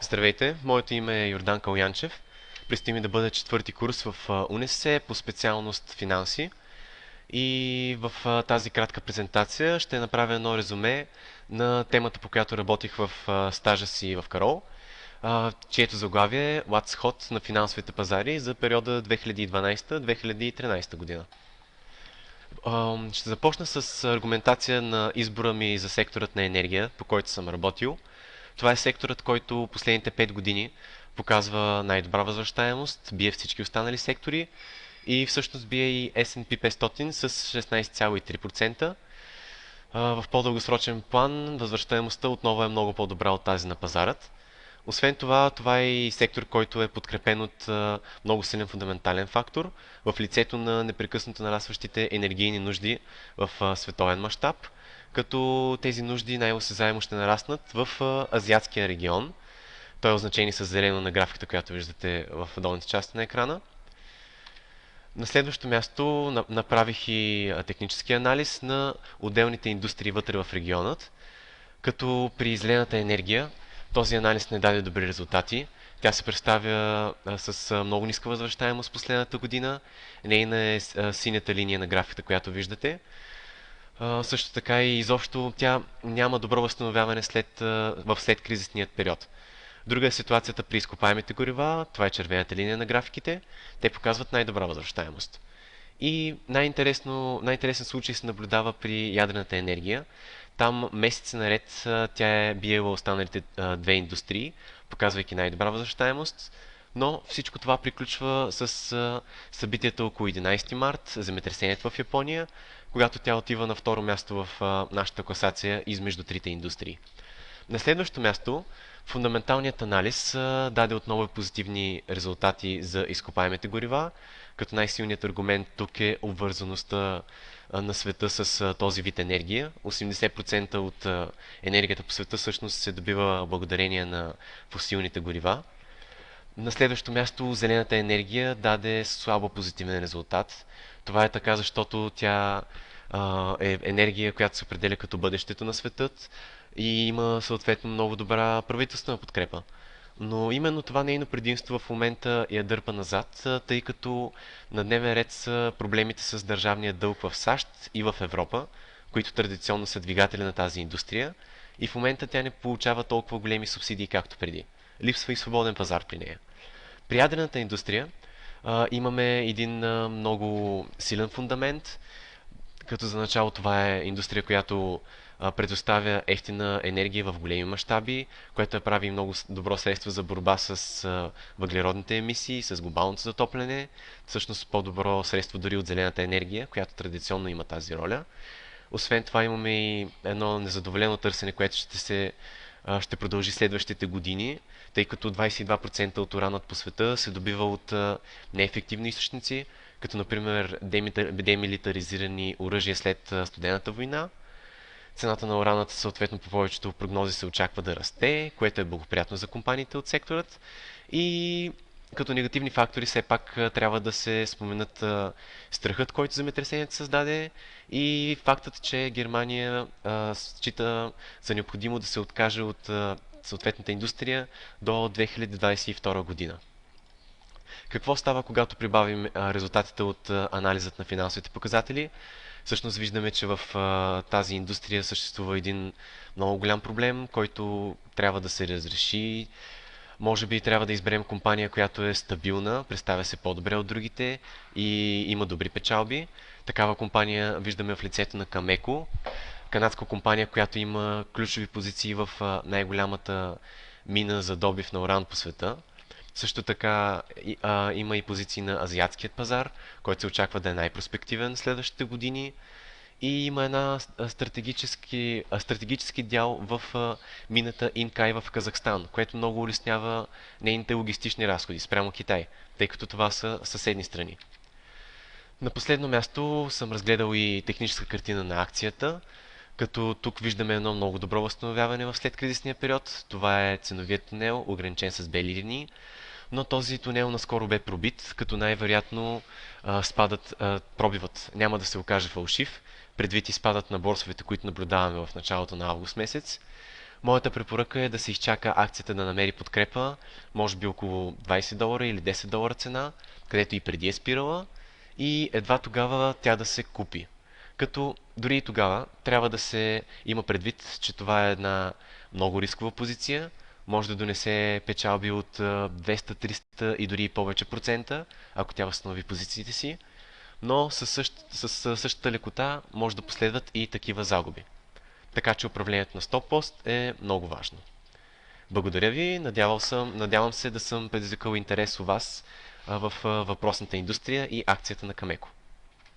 Здравейте, моето име е Йордан Калянчев. Предстои ми да бъда четвърти курс в УНСС по специалност финанси. И в тази кратка презентация ще направя едно резюме на темата, по която работих в стажа си в Карол, чието заглавие е What's Hot на финансовите пазари за периода 2012-2013 година. Ще започна с аргументация на избора ми за секторът на енергия, по който съм работил. Това е секторът, който последните 5 години показва най-добра възвръщаемост, бие всички останали сектори и всъщност бие и S&P 500 с 16,3%. В по-дългосрочен план възвръщаемостта отново е много по-добра от тази на пазарът. Освен това, това е и сектор, който е подкрепен от много силен фундаментален фактор в лицето на непрекъснато нарастващите енергийни нужди в световен мащаб, като тези нужди най-осезаемо ще нараснат в азиатския регион. Той е означен и с зелено на графиката, която виждате в долните части на екрана. На следващо място направих и технически анализ на отделните индустрии вътре в регионът, като при зелената енергия този анализ не даде добри резултати. Тя се представя с много ниска възвръщаемост последната година. Нейна е синята линия на графиката, която виждате. Също така и изобщо тя няма добро възстановяване в след кризисният период. Друга е ситуацията при изкопаемите горива, това е червената линия на графиките. Те показват най-добра възвръщаемост. И най-интересен случай се наблюдава при ядрената енергия. Там месеци наред тя е биела останалите две индустрии, показвайки най-добра възвръщаемост. Но всичко това приключва с събитията около 11 март, земетресението в Япония, когато тя отива на второ място в нашата класация измежду трите индустрии. На следващо място, фундаменталният анализ даде отново позитивни резултати за изкопаемите горива, като най-силният аргумент тук е обвързаността на света с този вид енергия. 80% от енергията по света всъщност се добива благодарение на фосилните горива. На следващо място, зелената енергия даде слабо позитивен резултат. Това е така, защото тя е енергия, която се определя като бъдещето на светът и има съответно много добра правителствена подкрепа. Но именно това нейно предимство в момента я дърпа назад, тъй като на дневен ред са проблемите с държавния дълг в САЩ и в Европа, които традиционно са двигатели на тази индустрия, и в момента тя не получава толкова големи субсидии както преди. Липсва и свободен пазар при нея. При ядрената индустрия имаме един много силен фундамент, като за начало това е индустрия, която предоставя ефтина енергия в големи мащаби, което прави много добро средство за борба с въглеродните емисии, с глобалното затопляне, всъщност по-добро средство дори от зелената енергия, която традиционно има тази роля. Освен това имаме и едно незадоволено търсене, което ще продължи следващите години, тъй като 22% от уранът по света се добива от неефективни източници, като например демилитаризирани оръжия след студената война. Цената на ураната съответно по повечето прогнози се очаква да расте, което е благоприятно за компаниите от секторът. И като негативни фактори все пак трябва да се споменат страхът, който земетресението създаде, и фактът, че Германия счита за необходимо да се откаже от съответната индустрия до 2022 година. Какво става, когато прибавим резултатите от анализът на финансовите показатели? Всъщност виждаме, че в тази индустрия съществува един много голям проблем, който трябва да се разреши. Може би трябва да изберем компания, която е стабилна, представя се по-добре от другите и има добри печалби. Такава компания виждаме в лицето на Cameco, канадска компания, която има ключови позиции в най-голямата мина за добив на уран по света. Също така има и позиции на азиатският пазар, който се очаква да е най-проспективен следващите години. И има една стратегически дял в мината Инкай в Казахстан, което много улеснява нейните логистични разходи спрямо Китай, тъй като това са съседни страни. На последно място съм разгледал и техническа картина на акцията, като тук виждаме едно много добро възстановяване в следкризисния период. Това е ценовият тунел, ограничен с бели линии, но този тунел наскоро бе пробит, като най-вероятно пробивът няма да се окаже фалшив, предвид и спадът на борсовете, които наблюдаваме в началото на август месец. Моята препоръка е да се изчака акцията да намери подкрепа, може би около $20 или $10 цена, където и преди е спирала, и едва тогава тя да се купи. Като дори и тогава трябва да се има предвид, че това е една много рискова позиция, може да донесе печалби от 200, 300 и дори и повече процента, ако тя възстанови позициите си, но със същата лекота може да последват и такива загуби. Така че управлението на стоп-пост е много важно. Благодаря ви, надявам се да съм предизвикал интерес у вас в въпросната индустрия и акцията на Камеко.